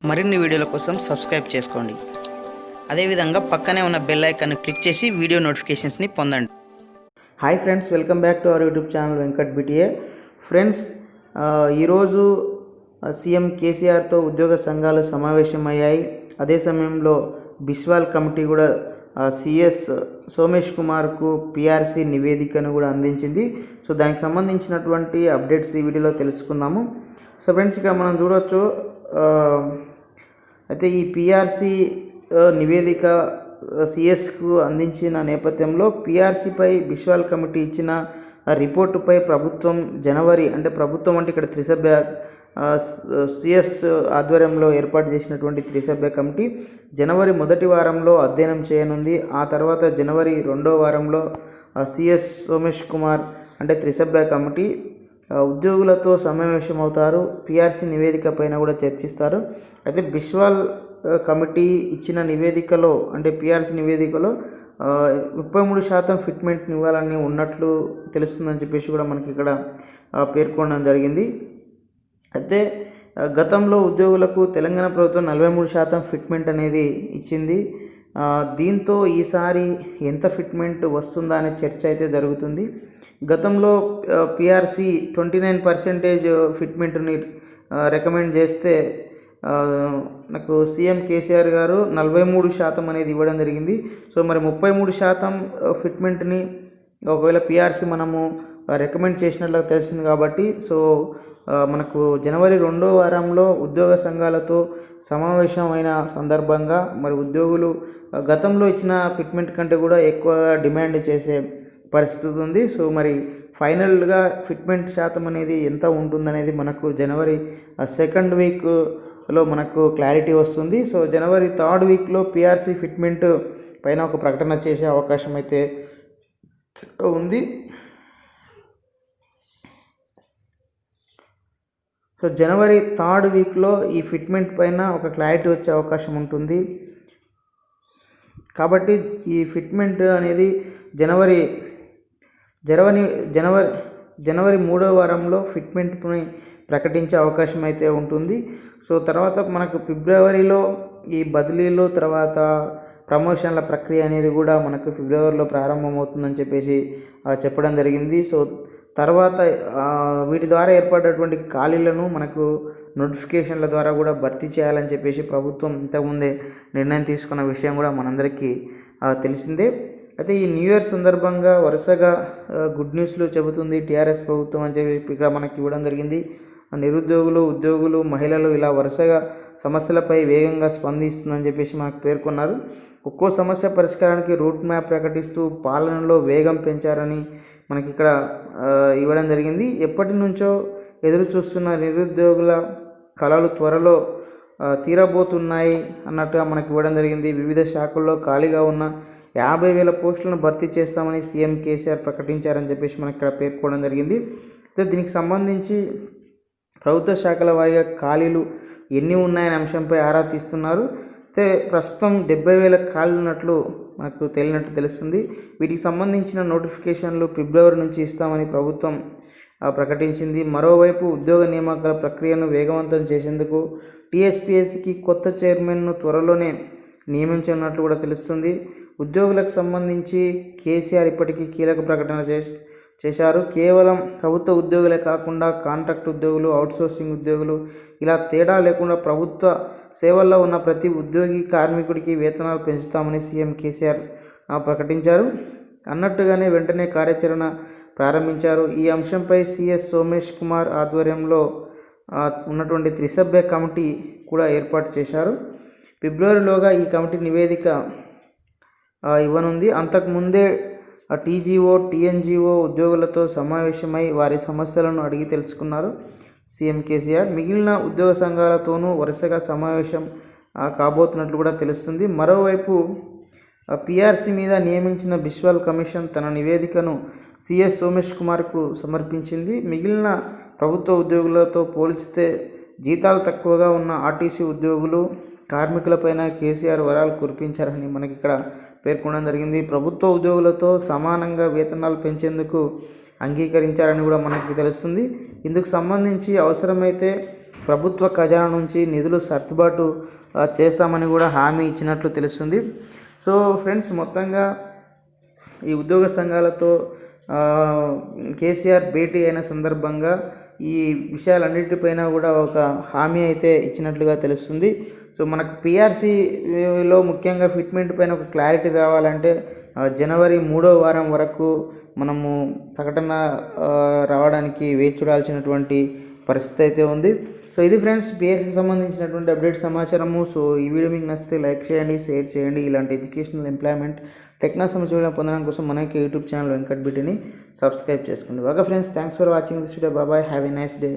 మరిన్ని వీడియోల కోసం సబ్స్క్రైబ్ చేసుకోండి. అదేవిధంగా పక్కనే ఉన్న బెల్ ఐకాన్ క్లిక్ చేసి వీడియో నోటిఫికేషన్స్ని పొందండి. Hi friends, welcome back to our YouTube channel వెంకట్బిటిఏ. ఫ్రెండ్స్, ఈరోజు సీఎం కేసీఆర్తో ఉద్యోగ సంఘాలు సమావేశమయ్యాయి. అదే సమయంలో బిస్వాల్ కమిటీ కూడా CS సోమేష్ కుమార్కు PRC నివేదికను కూడా అందించింది. సో దానికి సంబంధించినటువంటి అప్డేట్స్ ఈ వీడియోలో తెలుసుకుందాము. సో ఫ్రెండ్స్, ఇక్కడ మనం చూడవచ్చు, అయితే ఈ PRC నివేదిక CSకు అందించిన నేపథ్యంలో PRCపై బిస్వాల్ కమిటీ ఇచ్చిన రిపోర్టుపై ప్రభుత్వం ప్రభుత్వం అంటే ఇక్కడ త్రిసభ్య CS ఆధ్వర్యంలో ఏర్పాటు చేసినటువంటి త్రిసభ్య కమిటీ జనవరి మొదటి వారంలో అధ్యయనం చేయనుంది. ఆ తర్వాత జనవరి 2వ వారంలో CS సోమేష్ కుమార్ అంటే త్రిసభ్య కమిటీ ఉద్యోగులతో సమావేశమవుతారు. PRC నివేదిక పైన కూడా చర్చిస్తారు. అయితే బిస్వాల్ కమిటీ ఇచ్చిన నివేదికలో అంటే PRC నివేదికలో 33% ఫిట్మెంట్ని ఇవ్వాలని ఉన్నట్లు తెలుస్తుందని చెప్పేసి కూడా మనకి ఇక్కడ పేర్కొనడం జరిగింది. అయితే గతంలో ఉద్యోగులకు తెలంగాణ ప్రభుత్వం 43% ఫిట్మెంట్ అనేది ఇచ్చింది. దీంతో ఈసారి ఎంత ఫిట్మెంట్ వస్తుందా అనే చర్చ అయితే జరుగుతుంది. గతంలో PRC 29% ఫిట్మెంట్ని రికమెండ్ చేస్తే నాకు సీఎం కేసీఆర్ గారు 43% అనేది ఇవ్వడం జరిగింది. సో మరి 33% ఫిట్మెంట్ని ఒకవేళ PRC మనము రికమెండ్ చేసినట్లు తెలిసింది కాబట్టి, సో మనకు జనవరి 2వ వారంలో ఉద్యోగ సంఘాలతో సమావేశమైన సందర్భంగా మరి ఉద్యోగులు గతంలో ఇచ్చిన ఫిట్మెంట్ కంటే కూడా ఎక్కువ డిమాండ్ చేసే పరిస్థితి ఉంది. సో మరి ఫైనల్గా ఫిట్మెంట్ శాతం అనేది ఎంత ఉంటుందనేది మనకు జనవరి 2nd వీక్లో మనకు క్లారిటీ వస్తుంది. సో జనవరి 3rd వీక్లో PRC ఫిట్మెంట్ పైన ఒక ప్రకటన చేసే అవకాశం అయితే ఉంది. సో జనవరి 3rd వీక్లో ఈ ఫిట్మెంట్ పైన ఒక క్లారిటీ వచ్చే అవకాశం ఉంటుంది. కాబట్టి ఈ ఫిట్మెంట్ అనేది జనవరి 3వ వారంలో ఫిట్మెంట్ని ప్రకటించే అవకాశం అయితే ఉంటుంది. సో తర్వాత మనకు ఫిబ్రవరిలో ఈ బదిలీలు తర్వాత ప్రమోషన్ల ప్రక్రియ అనేది కూడా మనకు ఫిబ్రవరిలో ప్రారంభమవుతుందని చెప్పేసి చెప్పడం జరిగింది. సో తర్వాత వీటి ద్వారా ఏర్పడేటువంటి ఖాళీలను మనకు నోటిఫికేషన్ల ద్వారా కూడా భర్తీ చేయాలని చెప్పేసి ప్రభుత్వం ఇంతకుముందే నిర్ణయం తీసుకున్న విషయం కూడా మనందరికీ తెలిసిందే. అయితే ఈ న్యూ ఇయర్ సందర్భంగా వరుసగా గుడ్ న్యూస్లు చెబుతుంది TRS ప్రభుత్వం అని చెప్పి ఇక్కడ మనకి ఇవ్వడం జరిగింది. నిరుద్యోగులు, ఉద్యోగులు, మహిళలు ఇలా వరుసగా సమస్యలపై వేగంగా స్పందిస్తుందని చెప్పేసి మనకు పేర్కొన్నారు. ఒక్కో సమస్య పరిష్కారానికి రూట్ మ్యాప్ ప్రకటిస్తూ పాలనలో వేగం పెంచారని మనకి ఇక్కడ ఇవ్వడం జరిగింది. ఎప్పటి నుంచో ఎదురు చూస్తున్న నిరుద్యోగుల కళలు త్వరలో తీరబోతున్నాయి అన్నట్టుగా మనకి ఇవ్వడం జరిగింది. వివిధ శాఖల్లో ఖాళీగా ఉన్న 50,000 పోస్టులను భర్తీ చేస్తామని సీఎం కేసీఆర్ ప్రకటించారని చెప్పేసి మనకి ఇక్కడ పేర్కొనడం జరిగింది. అయితే దీనికి సంబంధించి ప్రభుత్వ శాఖల వారీగా ఖాళీలు ఎన్ని ఉన్నాయనే అంశంపై ఆరా తీస్తున్నారు. అయితే ప్రస్తుతం 70,000 ఖాళీలు ఉన్నట్లు మనకు తెలియనట్టు తెలుస్తుంది. వీటికి సంబంధించిన నోటిఫికేషన్లు ఫిబ్రవరి నుంచి ఇస్తామని ప్రభుత్వం ప్రకటించింది. మరోవైపు ఉద్యోగ నియామకాల ప్రక్రియను వేగవంతం చేసేందుకు TSPSCకి కొత్త చైర్మన్ను త్వరలోనే నియమించనున్నట్లు కూడా తెలుస్తుంది. ఉద్యోగులకు సంబంధించి కేసీఆర్ ఇప్పటికీ కీలక ప్రకటన చేశారు. కేవలం ప్రభుత్వ ఉద్యోగులే కాకుండా కాంట్రాక్ట్ ఉద్యోగులు, అవుట్సోర్సింగ్ ఉద్యోగులు ఇలా తేడా లేకుండా ప్రభుత్వ సేవల్లో ఉన్న ప్రతి ఉద్యోగి, కార్మికుడికి వేతనాలు పెంచుతామని సీఎం కేసీఆర్ ప్రకటించారు. అన్నట్టుగానే వెంటనే కార్యాచరణ ప్రారంభించారు. ఈ అంశంపై CS సోమేష్ కుమార్ ఆధ్వర్యంలో ఉన్నటువంటి త్రిసభ్య కమిటీ కూడా ఏర్పాటు చేశారు. ఫిబ్రవరిలోగా ఈ కమిటీ నివేదిక ఇవ్వనుంది. అంతకుముందే TGO, TNGO ఉద్యోగులతో సమావేశమై వారి సమస్యలను అడిగి తెలుసుకున్నారు సీఎం కేసీఆర్. మిగిలిన ఉద్యోగ సంఘాలతోనూ వరుసగా సమావేశం కాబోతున్నట్లు కూడా తెలుస్తుంది. మరోవైపు PRC మీద నియమించిన బిస్వాల్ కమిషన్ తన నివేదికను CS సోమేష్ కుమార్కు సమర్పించింది. మిగిలిన ప్రభుత్వ ఉద్యోగులతో పోల్చితే జీతాలు తక్కువగా ఉన్న RTC ఉద్యోగులు, కార్మికులపైన కేసీఆర్ వరాలు కురిపించారని మనకి ఇక్కడ పేర్కొనడం జరిగింది. ప్రభుత్వ ఉద్యోగులతో సమానంగా వేతనాలు పెంచేందుకు అంగీకరించారని కూడా మనకి తెలుస్తుంది. ఇందుకు సంబంధించి అవసరమైతే ప్రభుత్వ ఖజానా నుంచి నిధులు సర్దుబాటు చేస్తామని కూడా హామీ ఇచ్చినట్లు తెలుస్తుంది. సో ఫ్రెండ్స్, మొత్తంగా ఈ ఉద్యోగ సంఘాలతో కేసీఆర్ భేటీ అయిన సందర్భంగా ఈ విషయాలన్నిటిపైన కూడా ఒక హామీ అయితే ఇచ్చినట్లుగా తెలుస్తుంది. సో మనకు పిఆర్సీలో ముఖ్యంగా ఫిట్మెంట్ పైన ఒక క్లారిటీ రావాలంటే జనవరి 3వ వారం వరకు మనము ప్రకటన రావడానికి వేచి చూడాల్సినటువంటి పరిస్థితి అయితే ఉంది. సో ఇది ఫ్రెండ్స్, పిఆర్సీకి సంబంధించినటువంటి అప్డేట్ సమాచారము. సో ఈ వీడియో మీకు నచ్చితే లైక్ చేయండి, షేర్ చేయండి. ఇలాంటి ఎడ్యుకేషనల్ ఎంప్లాయ్మెంట్ టెక్నాలజీ సమాచారం పొందడం కోసం మనకి యూట్యూబ్ ఛానల్ వెంకట్బిటిని సబ్స్క్రైబ్ చేసుకోండి. Okay friends, thanks for watching this video. Bye, have a nice day.